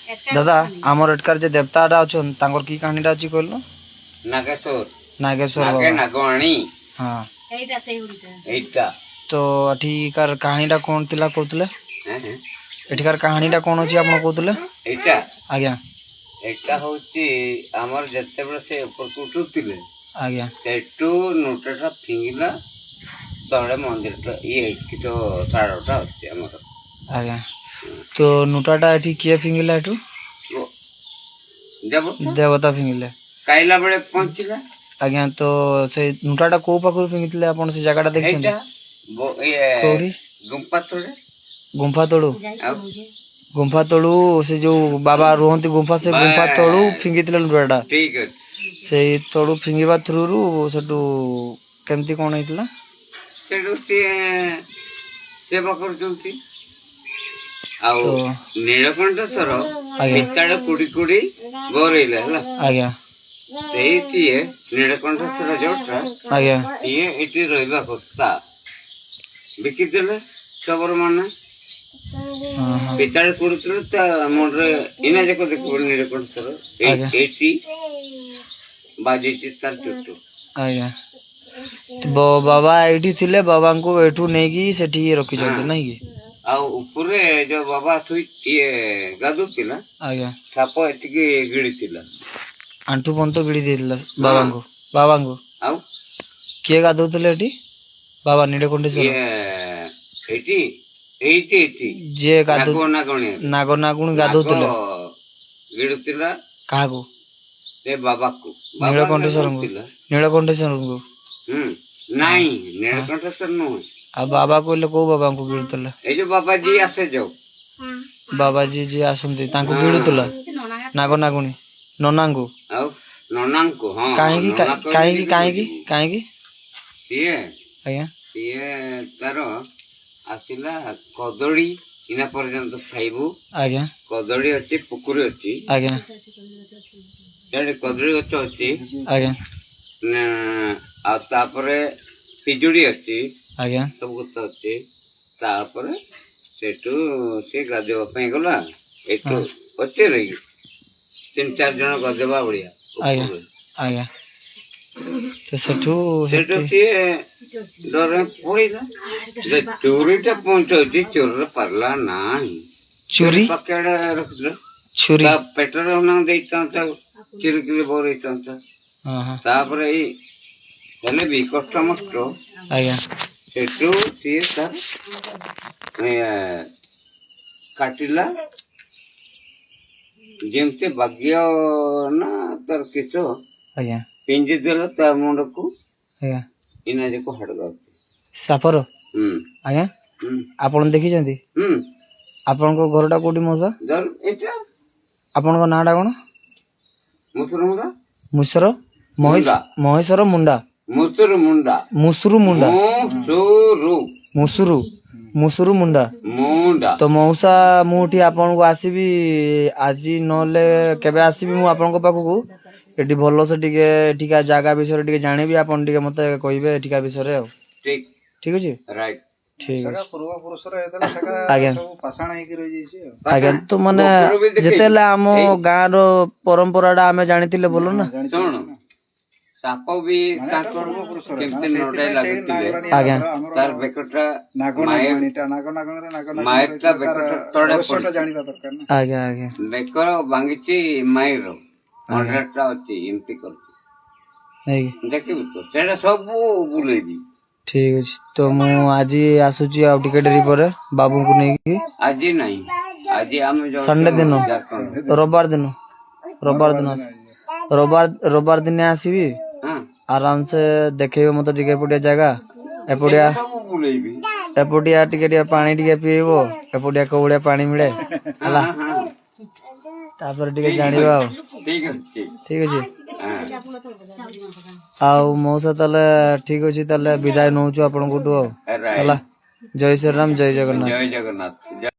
दादा आमर एटकार जे देवताटा अछन तांकर की कहानीटा अछि कहल नागेश्वर नागेश्वर नागे बाबा नागवाणी हां एटा तो अठीकार कहानीटा कोन तिला कहतले हैं हैं एठीकार कहानीटा कोन अछि आपण कहतले एटा आज्ञा एटा होची हमर जत्तेबे से ऊपर कुटुतिले आज्ञा सेटू नोटटा फिंगिला तळे मंदिरटा ये कितो साडोटा अछि हमर आज्ञा तो नोटाटा एठी के फिंगिला एठू देवता फिंगिले काइला बेले पहुंचिला आज्ञा तो से नोटाटा को पाखु फिंगितले आपण से जगाटा देखछन एटा कोरी गुंफा तोड़ू गुंफा तोड़ू से जो बाबा रोहंती गुंफा से गुंफा तोड़ू फिंगितले नोटाटा ठीक है से तोड़ू फिंगिबा थ्रू रु सेटू केमती कोन हेतला सेटू से बकर चलती आउ नीलकंठेश्वर मिताड़ कुड़ी कुड़ी गोरेला हला आज्ञा सेही नीलकंठेश्वर जोटा आज्ञा ये इटी रहबा कोता बिकिदेले सबर माने मिताड़ कुड़ी ता मोरे इना जको देखो नीलकंठेश्वर एटी बाजीची तार टुटु आज्ञा तो बाबा एठी थिले बाबा को एठू नेकी सेठी रखी जते नहीं की आ ऊपरे जो बाबा सुई ये गादुतिला आज्ञा साप एटिकी गिड़ीतिला आंटू पंतो गिड़ी देला बाबा को आउ के गादुतले एठी बाबा नीलकंठेश्वर ये एटी एटी एटी जे गादु नागोणी नागो नागुण गादुतले गिड़ीतिला काहा को ए बाबा को नीलकंठेश्वर को नहीं नीलकंठेश्वर नो आ बाबा कहले को बाबा को गिड़ुतले ए जो बाबा जी आसे जाओ बाबा जी जे आसंती तांको गिड़ुतला नागो नागुणी ननांगो आउ ननांको हां काहेकी ये आज्ञा ये तारो आसिला कदड़ी इना पर्यंत खाइबू आज्ञा कदड़ी अछि पुकुरी अछि आज्ञा एडे कदड़ी गछ अछि आज्ञा आ तापरे पिजुड़ी अछि आज्ञा सब गछ अछि तापरे सेटू से गादेवा पे गला एटू अच्छे रही 3-4 जन गादेवा बढ़िया आज्ञा आज्ञा तो सेठू सेटू से डरे पड़िला जे चोरीटा पहुंचौची चोर परला नाही चोरी पकड़ रखल छुरी पेट्रोल ना देता था चिरकिले बोरेता था हां हां तापरे हेले भी कष्ट आज्ञा सेटू सी सर काटिला जेमते भाग्य ना तर किछो आज्ञा पिंजी देला ता मुंड को आज्ञा इना जे को हडगा सापर आज्ञा आपण देखि जंती आपण को घरटा कोठी मोसा जर एटा आपण को नाडा कोन मुसरुमुंडा मुसर महेश्वर मुंडा मुसुरु मुंडा मुसुरु मुंडा मुसुरु मुसुरु मुंडा मुंडा तो मौसा मुठी आपण को आसीबी आजी नले केबे आसीबी मु आपण को पाखु को एटी भलो से टिके एटिका जागा विषय टिके जानेबी आपण टिके मते कहिबे एटिका विषय रे ठीक ठीक अछि राइट ठीक सगा पूर्व पुरुष रे एतला सगा आज्ञा सब पाषाण हेकि रहि जैसी आज्ञा तो माने जेतेला हम गां रो परंपराडा हमें जानितिले बोलो ना सुन साप भी ताकर केमते नडे लागतिले आज्ञा तार बेकटा नागनागणीटा नागनागणरे नागनागणी मायटा बेकटा तळे अवश्यटा जानिबा दरकार ना आज्ञा आज्ञा बेकर बांगिची मायरो ऑर्डरटा अछि एमपी करछि नहीं देखिबु तो सेडा सब बुलेबी ठीक अछि तो मु आजी आसुची आ टिके डेरी परे बाबू को नेकी आज नहीं आज हम जो संडे दिन रविवार दिन रविवार दिन आसीबी हां आराम से देखेबे मते टिके पटिया जगह एपटिया सब बुलेबी एपटिया टिके पानी टिके पीबो एपटिया कोबड़िया पानी मिले हला हां तापर टिके जानिबा ठीक अछि ठीक अछि हां आउ मौसा तले ठीक अछि तले विदाय नौचु आपण कोटो हला जय श्री राम जय जगन्नाथ जय जगन्नाथ।